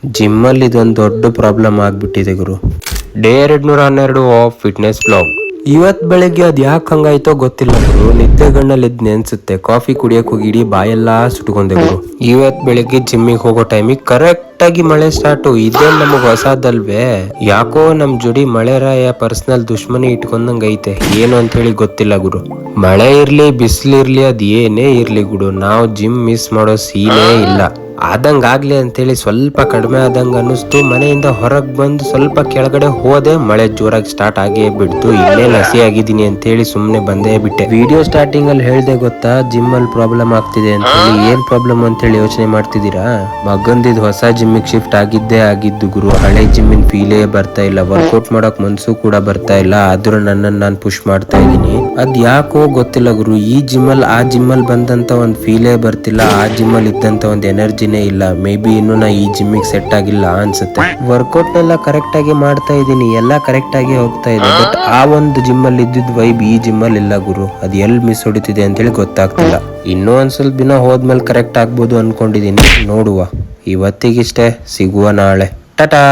ಜಿಮ್ಮಲ್ಲಿ ಇದೊಂದು ದೊಡ್ಡ ಪ್ರಾಬ್ಲಮ್ ಆಗ್ಬಿಟ್ಟಿದೆ ಗುರು. Day 212 of fitness blog. ಇವತ್ ಬೆಳಗ್ಗೆ ಅದ್ ಯಾಕೆ ಹಂಗಾಯ್ತೋ ಗೊತ್ತಿಲ್ಲ ಗುರು. ನಿದ್ದೆಗಣ್ಣಲ್ಲಿ ಎದ್ದು ನೆನ್ಸುತ್ತೆ. ಕಾಫಿ ಕುಡಿಯಕ್ ಹೋಗಿ ಇಡೀ ಬಾಯೆಲ್ಲಾ ಸುಟ್ಕೊಂಡೆ ಗುರು. ಇವತ್ ಬೆಳಗ್ಗೆ ಜಿಮ್ಮಿಗೆ ಹೋಗೋ ಟೈಮಿಗೆ ಕರೆಕ್ಟ್ ಆಗಿ ಮಳೆ ಸ್ಟಾರ್ಟು. ಇದೇ ನಮಗ್ ಹೊಸದಲ್ವೇ. ಯಾಕೋ ನಮ್ ಜೋಡಿ ಮಳೆರಾಯ ಪರ್ಸನಲ್ ದುಶ್ಮನಿ ಇಟ್ಕೊಂಡಂಗ ಐತೆ. ಏನು ಅಂತ ಹೇಳಿ ಗೊತ್ತಿಲ್ಲ ಗುರು. ಮಳೆ ಇರ್ಲಿ ಬಿಸಿಲಿರ್ಲಿ ಅದ್ ಏನೇ ಇರ್ಲಿ ಗುರು, ನಾವು ಜಿಮ್ ಮಿಸ್ ಮಾಡೋ ಸೀನೇ ಇಲ್ಲ. ಆದಂಗ ಆಗ್ಲಿ ಅಂತೇಳಿ ಸ್ವಲ್ಪ ಕಡಿಮೆ ಆದಂಗ ಅನ್ನಿಸ್ತು. ಮನೆಯಿಂದ ಹೊರಗ್ ಬಂದು ಸ್ವಲ್ಪ ಕೆಳಗಡೆ ಹೋದೆ, ಮಳೆ ಜೋರಾಗಿ ಸ್ಟಾರ್ಟ್ ಆಗೇ ಬಿಡ್ತು. ಇಲ್ಲೇ ಲಸಿ ಆಗಿದ್ದೀನಿ ಅಂತೇಳಿ ಸುಮ್ನೆ ಬಂದೇ ಬಿಟ್ಟೆ. ವಿಡಿಯೋ ಸ್ಟಾರ್ಟಿಂಗ್ ಅಲ್ಲಿ ಹೇಳ್ದೆ ಗೊತ್ತಾ, ಜಿಮ್ ಅಲ್ಲಿ ಪ್ರಾಬ್ಲಮ್ ಆಗ್ತಿದೆ ಅಂತ ಹೇಳಿ. ಏನ್ ಪ್ರಾಬ್ಲಮ್ ಅಂತ ಹೇಳಿ ಯೋಚನೆ ಮಾಡ್ತಿದ್ದೀರಾ? ಮಗಂದಿದ್ ಹೊಸ ಜಿಮ್ಮಿಗೆ ಶಿಫ್ಟ್ ಆಗಿದ್ದು ಗುರು. ಹಳೆ ಜಿಮ್ಮಿನ ಫೀಲೇ ಬರ್ತಾ ಇಲ್ಲ. ವರ್ಕೌಟ್ ಮಾಡಕ್ ಮನ್ಸು ಕೂಡ ಬರ್ತಾ ಇಲ್ಲ. ಆದ್ರೂ ನನ್ನನ್ನು ನಾನು ಪುಷ್ ಮಾಡ್ತಾ ಇದ್ದೀನಿ. ಅದ್ ಯಾಕೋ ಗೊತ್ತಿಲ್ಲ ಗುರು. ಈ ಜಿಮ್ಮಲ್ಲಿ ಆ ಜಿಮ್ಮಲ್ಲಿ ಬಂದಂತ ಒಂದ್ ಫೀಲೇ ಬರ್ತಿಲ್ಲ. ಆ ಜಿಮ್ಮಲ್ಲಿ ಇದ್ದಂತ ಒಂದ್ ಎನರ್ಜಿನೇ ಇಲ್ಲ. ಮೇ ಬಿ ಇನ್ನು ನಾ ಈ ಜಿಮ್ಮಿಗೆ ಸೆಟ್ ಆಗಿಲ್ಲ ಅನ್ಸುತ್ತೆ. ವರ್ಕೌಟ್ ನೆಲ್ಲ ಕರೆಕ್ಟ್ ಆಗಿ ಮಾಡ್ತಾ ಇದ್ದೀನಿ, ಎಲ್ಲ ಕರೆಕ್ಟ್ ಆಗಿ ಹೋಗ್ತಾ ಇದೆ. ಬಟ್ ಆ ಒಂದು ಜಿಮ್ ಅಲ್ಲಿ ಇದ್ದಿದ್ ವೈಬ್ ಈ ಜಿಮ್ ಅಲ್ಲಿ ಇಲ್ಲ ಗುರು. ಅದ್ ಎಲ್ಲಿ ಮಿಸ್ ಹೊಡಿತಿದೆ ಅಂತ ಹೇಳಿ ಗೊತ್ತಾಗ್ತಿಲ್ಲ. ಇನ್ನೂ ಒಂದ್ ಸ್ವಲ್ಪ ದಿನ ಹೋದ್ಮೇಲೆ ಕರೆಕ್ಟ್ ಆಗ್ಬೋದು ಅನ್ಕೊಂಡಿದೀನಿ. ನೋಡುವ. ಇವತ್ತಿಗಿಷ್ಟೇ, ಸಿಗುವ ನಾಳೆ. ಟಾಟಾ.